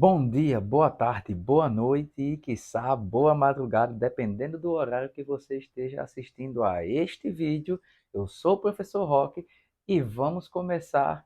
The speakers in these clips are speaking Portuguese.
Bom dia, boa tarde, boa noite e, quiçá, boa madrugada, dependendo do horário que você esteja assistindo a este vídeo. Eu sou o Professor Roque e vamos começar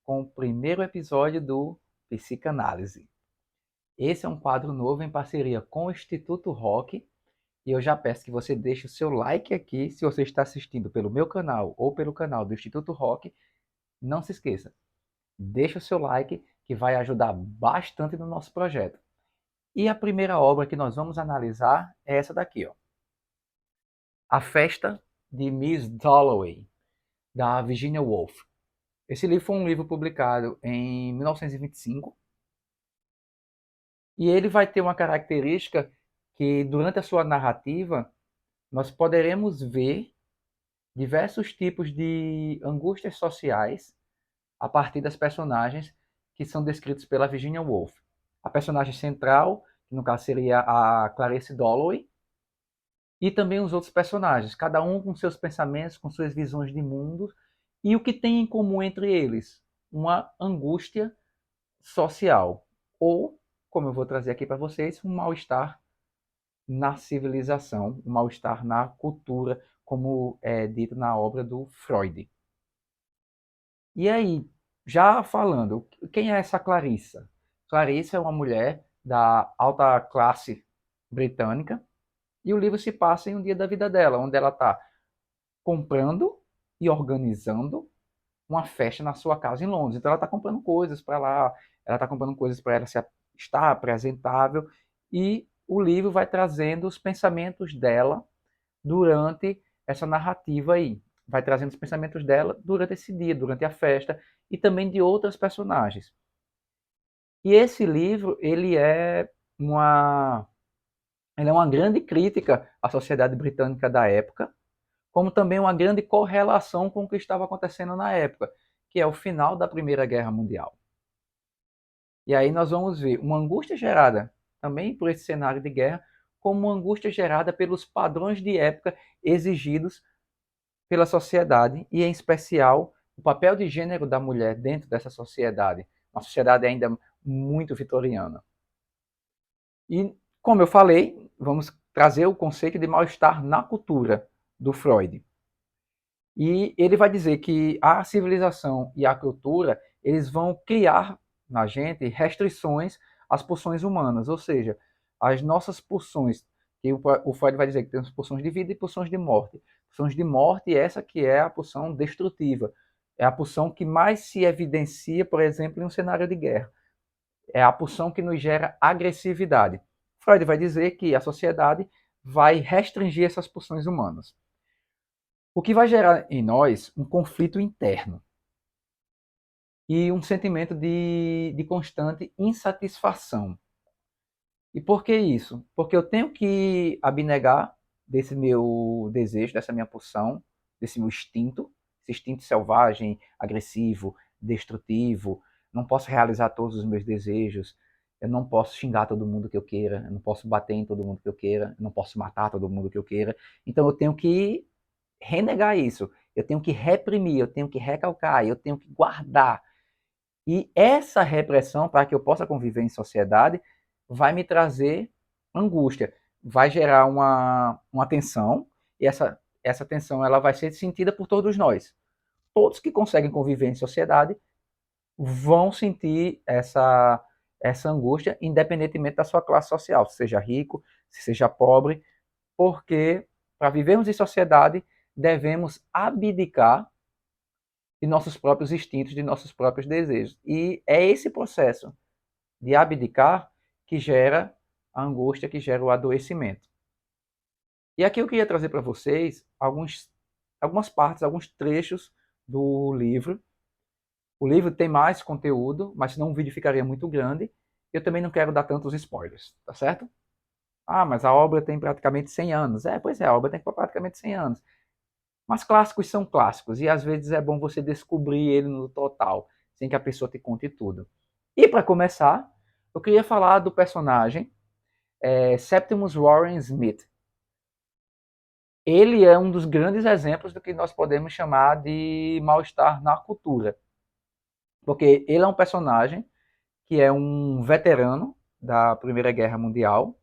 com o primeiro episódio do Psicanálise. Esse é um quadro novo em parceria com o Instituto Roque e eu já peço que você deixe o seu like aqui se você está assistindo pelo meu canal ou pelo canal do Instituto Roque. Não se esqueça, deixa o seu like que vai ajudar bastante no nosso projeto. E a primeira obra que nós vamos analisar é essa daqui, ó. A Festa de Miss Dalloway, da Virginia Woolf. Esse livro foi um livro publicado em 1925 e ele vai ter uma característica que, durante a sua narrativa, nós poderemos ver diversos tipos de angústias sociais a partir das personagens que são descritos pela Virginia Woolf. A personagem central, que no caso seria a Clarice Dalloway, e também os outros personagens, cada um com seus pensamentos, com suas visões de mundo, e o que tem em comum entre eles? Uma angústia social, ou, como eu vou trazer aqui para vocês, um mal-estar na civilização, um mal-estar na cultura, como é dito na obra do Freud. E aí, já falando, quem é essa Clarissa? Clarissa é uma mulher da alta classe britânica, e o livro se passa em um dia da vida dela, onde ela está comprando e organizando uma festa na sua casa em Londres. Então ela está comprando coisas para lá, ela está comprando coisas para ela estar apresentável, e o livro vai trazendo os pensamentos dela durante essa narrativa aí. Vai trazendo os pensamentos dela durante esse dia, durante a festa, e também de outras personagens. E esse livro, ele é uma grande crítica à sociedade britânica da época, como também uma grande correlação com o que estava acontecendo na época, que é o final da Primeira Guerra Mundial. E aí nós vamos ver uma angústia gerada também por esse cenário de guerra, como uma angústia gerada pelos padrões de época exigidos pela sociedade, e em especial o papel de gênero da mulher dentro dessa sociedade, uma sociedade ainda muito vitoriana. E, como eu falei, vamos trazer o conceito de mal-estar na cultura do Freud. E ele vai dizer que a civilização e a cultura, eles vão criar na gente restrições às pulsões humanas, ou seja, as nossas pulsões, que o Freud vai dizer que temos pulsões de vida e pulsões de morte. Pulsões de morte, essa que é a pulsão destrutiva. É a pulsão que mais se evidencia, por exemplo, em um cenário de guerra. É a pulsão que nos gera agressividade. Freud vai dizer que a sociedade vai restringir essas pulsões humanas, o que vai gerar em nós um conflito interno e um sentimento de constante insatisfação. E por que isso? Porque eu tenho que abnegar desse meu desejo, dessa minha pulsão, desse meu instinto, esse instinto selvagem, agressivo, destrutivo. Não posso realizar todos os meus desejos, eu não posso xingar todo mundo que eu queira, eu não posso bater em todo mundo que eu queira, eu não posso matar todo mundo que eu queira. Então eu tenho que renegar isso, eu tenho que reprimir, eu tenho que recalcar, eu tenho que guardar. E essa repressão, para que eu possa conviver em sociedade, vai me trazer angústia, vai gerar uma tensão, e essa tensão ela vai ser sentida por todos nós. Todos que conseguem conviver em sociedade vão sentir essa angústia, independentemente da sua classe social, se seja rico, se seja pobre, porque para vivermos em sociedade devemos abdicar de nossos próprios instintos, de nossos próprios desejos. E é esse processo de abdicar que gera a angústia, que gera o adoecimento. E aqui eu queria trazer para vocês algumas partes, alguns trechos do livro. O livro tem mais conteúdo, mas senão o vídeo ficaria muito grande. Eu também não quero dar tantos spoilers, tá certo? Ah, mas a obra tem praticamente 100 anos. Pois é, a obra tem praticamente 100 anos. Mas clássicos são clássicos, e às vezes é bom você descobrir ele no total, sem que a pessoa te conte tudo. E para começar, eu queria falar do personagem Septimus Warren Smith. Ele é um dos grandes exemplos do que nós podemos chamar de mal-estar na cultura. Porque ele é um personagem que é um veterano da Primeira Guerra Mundial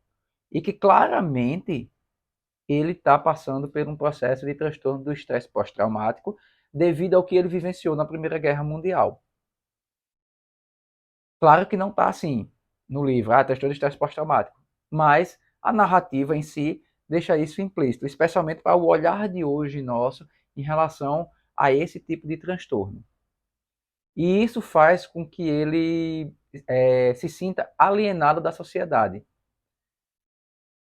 e que claramente ele está passando por um processo de transtorno do estresse pós-traumático devido ao que ele vivenciou na Primeira Guerra Mundial. Claro que não está assim no livro, transtorno de estresse pós-traumático, mas a narrativa em si deixa isso implícito, especialmente para o olhar de hoje nosso em relação a esse tipo de transtorno. E isso faz com que ele se sinta alienado da sociedade.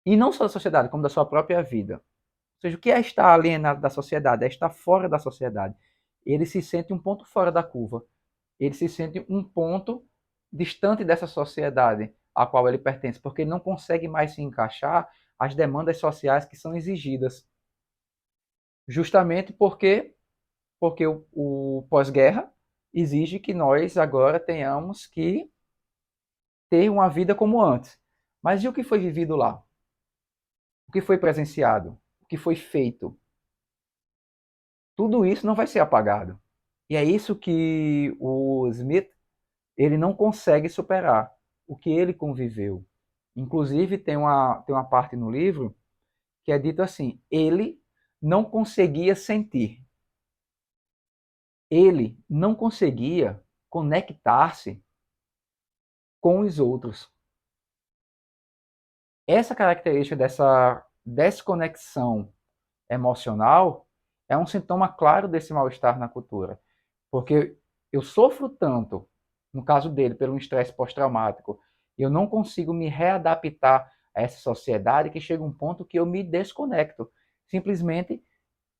E não só da sociedade, como da sua própria vida. Ou seja, o que é estar alienado da sociedade? É estar fora da sociedade. Ele se sente um ponto fora da curva. Ele se sente um ponto distante dessa sociedade a qual ele pertence, porque ele não consegue mais se encaixar às demandas sociais que são exigidas. Justamente porque o pós-guerra exige que nós agora tenhamos que ter uma vida como antes. Mas e o que foi vivido lá? O que foi presenciado? O que foi feito? Tudo isso não vai ser apagado. E é isso que o Smith ele não consegue superar, o que ele conviveu. Inclusive, tem uma parte no livro que é dito assim: ele não conseguia sentir, ele não conseguia conectar-se com os outros. Essa característica dessa desconexão emocional é um sintoma claro desse mal-estar na cultura. Porque eu sofro tanto, no caso dele, pelo estresse pós-traumático, eu não consigo me readaptar a essa sociedade que chega um ponto que eu me desconecto. Simplesmente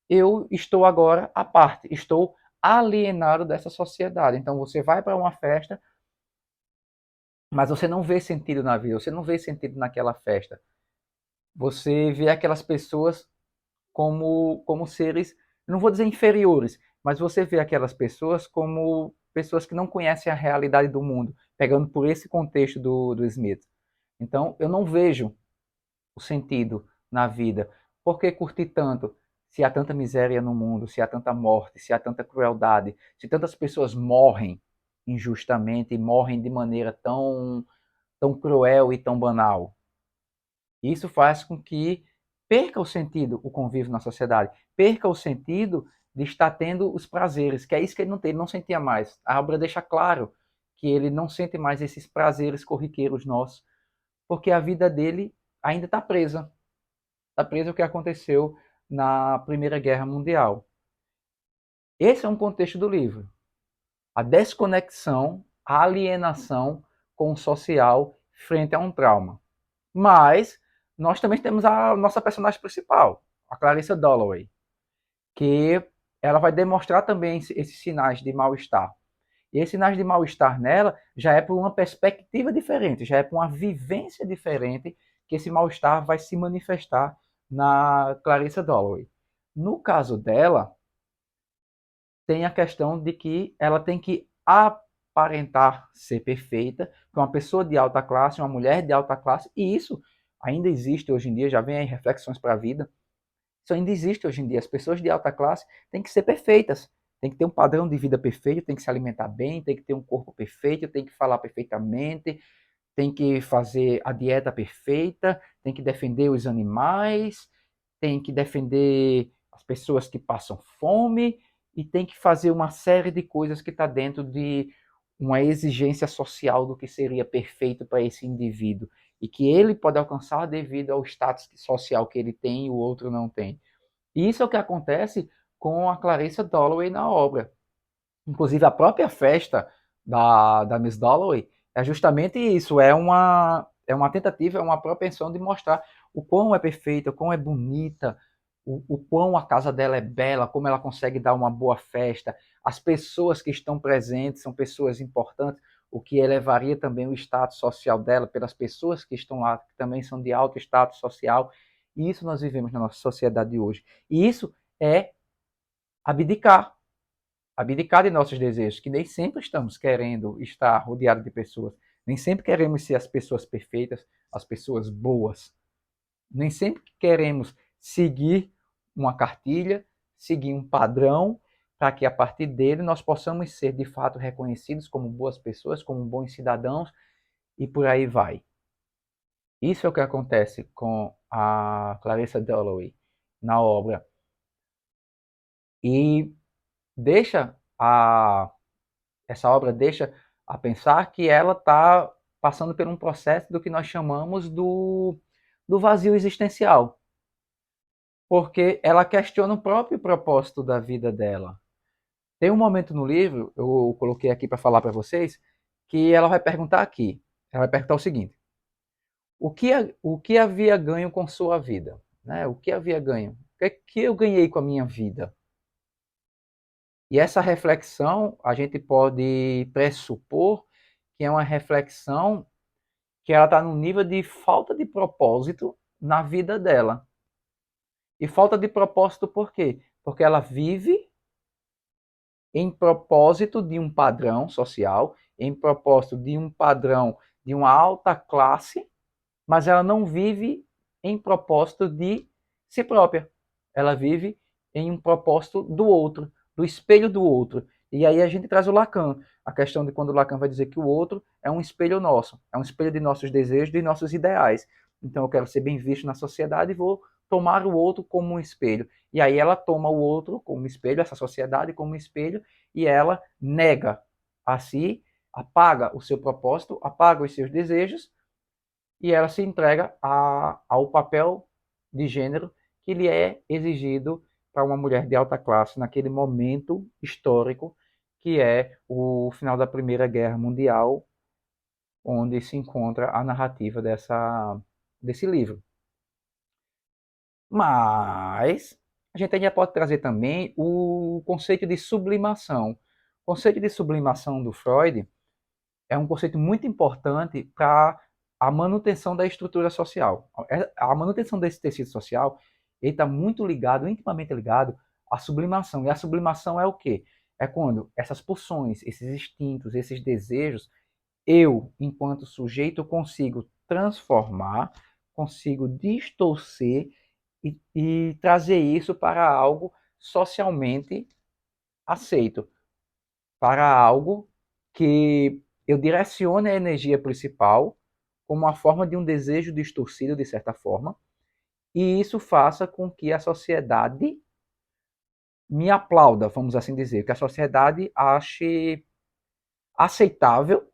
eu estou agora à parte, estou alienado dessa sociedade. Então você vai para uma festa, mas você não vê sentido na vida, você não vê sentido naquela festa. Você vê aquelas pessoas como seres, não vou dizer inferiores, mas você vê aquelas pessoas como pessoas que não conhecem a realidade do mundo, pegando por esse contexto do Smith. Então, eu não vejo o sentido na vida. Por que curtir tanto? Se há tanta miséria no mundo, se há tanta morte, se há tanta crueldade, se tantas pessoas morrem injustamente e morrem de maneira tão cruel e tão banal. Isso faz com que perca o sentido o convívio na sociedade, perca o sentido de estar tendo os prazeres, que é isso que ele não tem, ele não sentia mais. A obra deixa claro que ele não sente mais esses prazeres corriqueiros nossos, porque a vida dele ainda está presa. Está presa o que aconteceu na Primeira Guerra Mundial. Esse é um contexto do livro. A desconexão, a alienação com o social frente a um trauma. Mas nós também temos a nossa personagem principal, a Clarissa Dalloway, que ela vai demonstrar também esses sinais de mal-estar. E esses sinais de mal-estar nela já é por uma perspectiva diferente, já é por uma vivência diferente que esse mal-estar vai se manifestar na Clarissa Dalloway. No caso dela, tem a questão de que ela tem que aparentar ser perfeita, que uma pessoa de alta classe, uma mulher de alta classe, e isso ainda existe hoje em dia, já vem aí reflexões para a vida, isso ainda existe hoje em dia. As pessoas de alta classe têm que ser perfeitas, tem que ter um padrão de vida perfeito, tem que se alimentar bem, tem que ter um corpo perfeito, tem que falar perfeitamente, tem que fazer a dieta perfeita, tem que defender os animais, tem que defender as pessoas que passam fome e tem que fazer uma série de coisas que está dentro de uma exigência social do que seria perfeito para esse indivíduo e que ele pode alcançar devido ao status social que ele tem e o outro não tem. E isso é o que acontece com a Clarissa Dalloway na obra. Inclusive, a própria festa da Miss Dalloway é justamente isso, é uma tentativa, é uma propensão de mostrar o quão é perfeita, o quão é bonita, o quão a casa dela é bela, como ela consegue dar uma boa festa, as pessoas que estão presentes são pessoas importantes, o que elevaria também o status social dela pelas pessoas que estão lá, que também são de alto status social, e isso nós vivemos na nossa sociedade hoje. E isso é abdicar de nossos desejos, que nem sempre estamos querendo estar rodeado de pessoas, nem sempre queremos ser as pessoas perfeitas, as pessoas boas, nem sempre queremos seguir uma cartilha, seguir um padrão para que a partir dele nós possamos ser de fato reconhecidos como boas pessoas, como bons cidadãos e por aí vai. Isso é o que acontece com a Clarissa Dalloway na obra. E deixa essa obra deixa a pensar que ela está passando por um processo do que nós chamamos do vazio existencial. Porque ela questiona o próprio propósito da vida dela. Tem um momento no livro, eu coloquei aqui para falar para vocês, que ela vai perguntar aqui. Ela vai perguntar o seguinte: o que havia ganho com sua vida? Né? O que havia ganho? O que é que eu ganhei com a minha vida? E essa reflexão, a gente pode pressupor que é uma reflexão que ela está no nível de falta de propósito na vida dela. E falta de propósito por quê? Porque ela vive em propósito de um padrão social, em propósito de um padrão de uma alta classe, mas ela não vive em propósito de si própria. Ela vive em um propósito do outro, do espelho do outro. E aí a gente traz o Lacan, a questão de quando o Lacan vai dizer que o outro é um espelho nosso, é um espelho de nossos desejos, de nossos ideais. Então eu quero ser bem visto na sociedade e vou tomar o outro como um espelho. E aí ela toma o outro como espelho, essa sociedade como espelho, e ela nega a si, apaga o seu propósito, apaga os seus desejos, e ela se entrega ao papel de gênero que lhe é exigido para uma mulher de alta classe naquele momento histórico que é o final da Primeira Guerra Mundial, onde se encontra a narrativa desse livro. Mas a gente ainda pode trazer também o conceito de sublimação. O conceito de sublimação do Freud é um conceito muito importante para a manutenção da estrutura social. A manutenção desse tecido social está muito ligado, intimamente ligado à sublimação. E a sublimação é o quê? É quando essas pulsões, esses instintos, esses desejos, eu, enquanto sujeito, consigo transformar, consigo distorcer e trazer isso para algo socialmente aceito, para algo que eu direcione a energia principal como uma forma de um desejo distorcido, de certa forma, e isso faça com que a sociedade me aplauda, vamos assim dizer, que a sociedade ache aceitável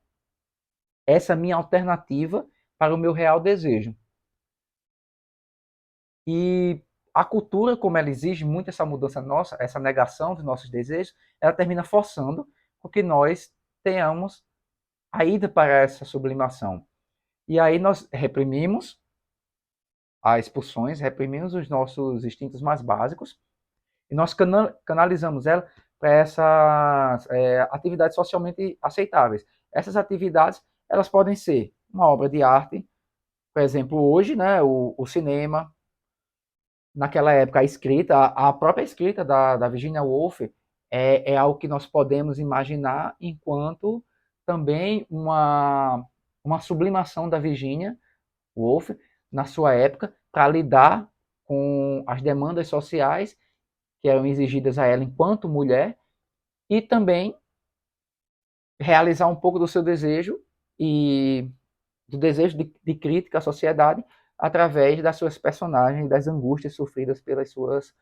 essa minha alternativa para o meu real desejo. E a cultura, como ela exige muito essa mudança nossa, essa negação dos nossos desejos, ela termina forçando com que nós tenhamos a ida para essa sublimação. E aí nós reprimimos as pulsões, reprimimos os nossos instintos mais básicos e nós canalizamos ela para essas atividades socialmente aceitáveis. Essas atividades elas podem ser uma obra de arte, por exemplo, hoje, né, o cinema, naquela época a escrita, a própria escrita da Virginia Woolf é algo que nós podemos imaginar enquanto também uma sublimação da Virginia Woolf na sua época para lidar com as demandas sociais que eram exigidas a ela enquanto mulher e também realizar um pouco do seu desejo e do desejo de crítica à sociedade através das suas personagens, das angústias sofridas pelas suas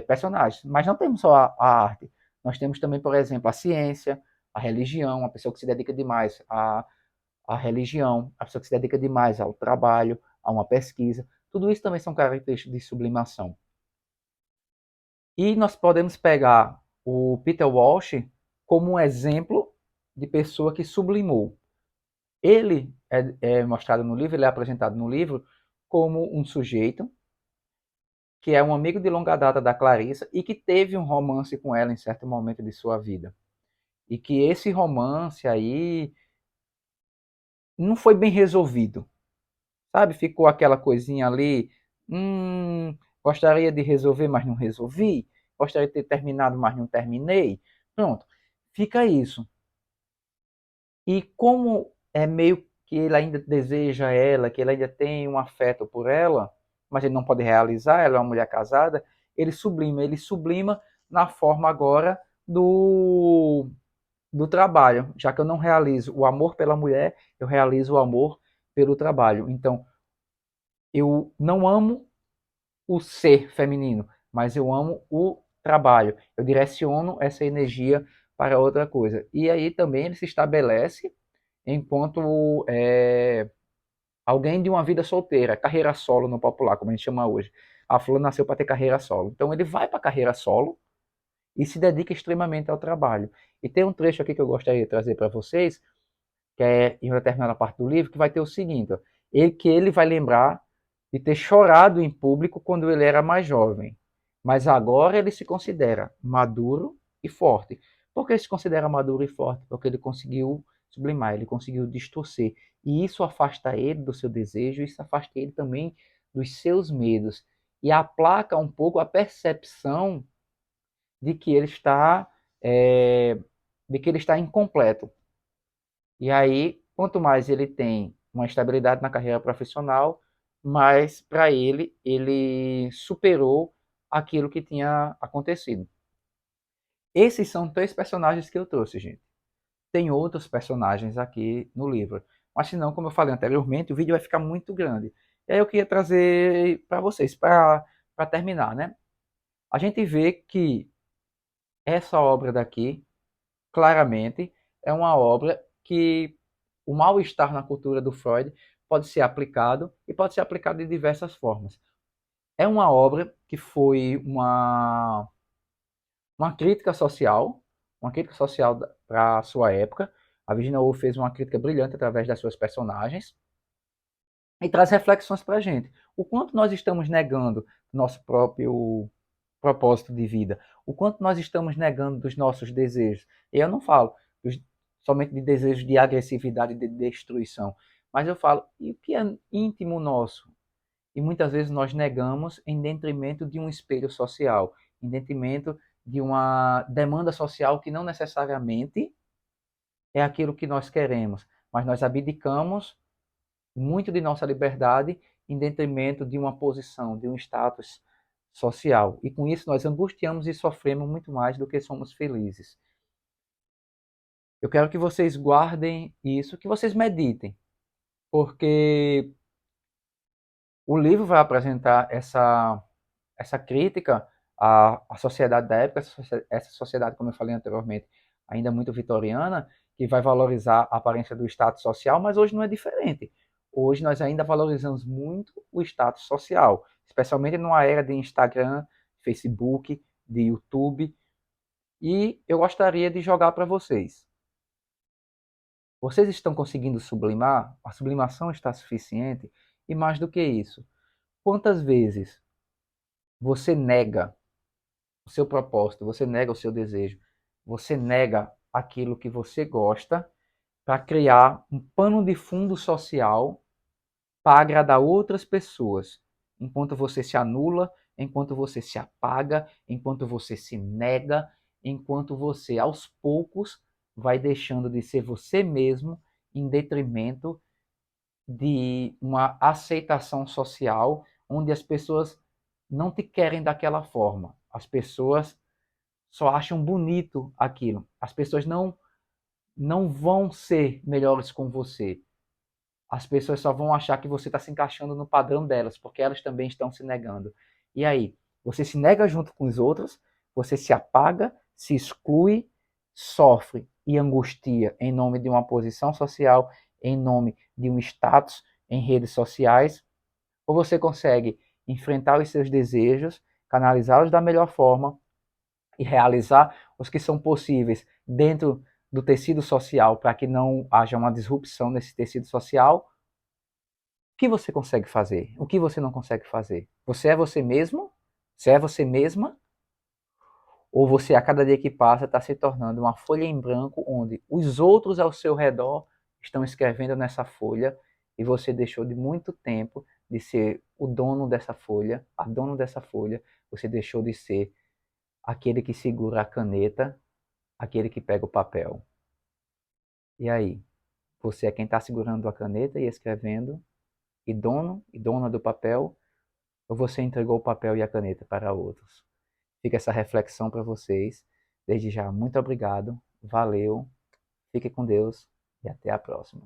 personagens. Mas não temos só a arte, nós temos também, por exemplo, a ciência, a religião, a pessoa que se dedica demais à religião, a pessoa que se dedica demais ao trabalho, a uma pesquisa. Tudo isso também são características de sublimação. E nós podemos pegar o Peter Walsh como um exemplo de pessoa que sublimou. Ele é mostrado no livro, ele é apresentado no livro como um sujeito que é um amigo de longa data da Clarissa e que teve um romance com ela em certo momento de sua vida. E que esse romance aí não foi bem resolvido, sabe? Ficou aquela coisinha ali, gostaria de resolver, mas não resolvi. Gostaria de ter terminado, mas não terminei. Pronto, fica isso. E como é meio que ele ainda deseja ela, que ele ainda tem um afeto por ela, mas ele não pode realizar, ela é uma mulher casada, ele sublima na forma agora do trabalho, já que eu não realizo o amor pela mulher, eu realizo o amor pelo trabalho. Então, eu não amo o ser feminino, mas eu amo o trabalho. Eu direciono essa energia para outra coisa. E aí também ele se estabelece enquanto alguém de uma vida solteira, carreira solo no popular, como a gente chama hoje. A fulana nasceu para ter carreira solo. Então ele vai para a carreira solo e se dedica extremamente ao trabalho. E tem um trecho aqui que eu gostaria de trazer para vocês, que é em uma determinada parte do livro, que vai ter o seguinte, ó, que ele vai lembrar de ter chorado em público quando ele era mais jovem, mas agora ele se considera maduro e forte. Por que ele se considera maduro e forte? Porque ele conseguiu sublimar, ele conseguiu distorcer, e isso afasta ele do seu desejo, isso afasta ele também dos seus medos, e aplaca um pouco a percepção de que ele está incompleto. E aí, quanto mais ele tem uma estabilidade na carreira profissional, mais para ele superou aquilo que tinha acontecido. Esses são 3 personagens que eu trouxe, gente. Tem outros personagens aqui no livro, mas se não, como eu falei anteriormente, o vídeo vai ficar muito grande. E aí eu queria trazer para vocês, para terminar, né? A gente vê que essa obra daqui, claramente, é uma obra que o mal-estar na cultura do Freud pode ser aplicado e pode ser aplicado de diversas formas. É uma obra que foi uma crítica social para a sua época. A Virginia Woolf fez uma crítica brilhante através das suas personagens e traz reflexões para a gente. O quanto nós estamos negando nosso próprio propósito de vida, o quanto nós estamos negando dos nossos desejos. E eu não falo somente de desejos de agressividade e de destruição, mas eu falo, e o que é íntimo nosso? E muitas vezes nós negamos em detrimento de um espelho social, em detrimento de uma demanda social que não necessariamente é aquilo que nós queremos, mas nós abdicamos muito de nossa liberdade em detrimento de uma posição, de um status social. E com isso nós angustiamos e sofremos muito mais do que somos felizes. Eu quero que vocês guardem isso, que vocês meditem, porque o livro vai apresentar essa crítica à sociedade da época, essa sociedade, como eu falei anteriormente, ainda muito vitoriana, que vai valorizar a aparência do status social, mas hoje não é diferente. Hoje nós ainda valorizamos muito o status social, especialmente numa era de Instagram, Facebook, de YouTube. E eu gostaria de jogar para vocês. Vocês estão conseguindo sublimar? A sublimação está suficiente? E mais do que isso, quantas vezes você nega o seu propósito, você nega o seu desejo, você nega aquilo que você gosta para criar um pano de fundo social para agradar outras pessoas, enquanto você se anula, enquanto você se apaga, enquanto você se nega, enquanto você aos poucos vai deixando de ser você mesmo em detrimento de uma aceitação social onde as pessoas não te querem daquela forma. As pessoas só acham bonito aquilo. As pessoas não vão ser melhores com você. As pessoas só vão achar que você está se encaixando no padrão delas, porque elas também estão se negando. E aí, você se nega junto com os outros, você se apaga, se exclui, sofre e angustia em nome de uma posição social, em nome de um status em redes sociais, ou você consegue enfrentar os seus desejos, canalizá-los da melhor forma e realizar os que são possíveis dentro do tecido social para que não haja uma disrupção nesse tecido social. O que você consegue fazer? O que você não consegue fazer? Você é você mesmo? Você é você mesma? Ou você, a cada dia que passa, está se tornando uma folha em branco onde os outros ao seu redor estão escrevendo nessa folha e você deixou de muito tempo de ser o dono dessa folha, a dona dessa folha, você deixou de ser aquele que segura a caneta, aquele que pega o papel. E aí? Você é quem está segurando a caneta e escrevendo, e dono e dona do papel, ou você entregou o papel e a caneta para outros? Fica essa reflexão para vocês. Desde já, muito obrigado, valeu, fique com Deus e até a próxima.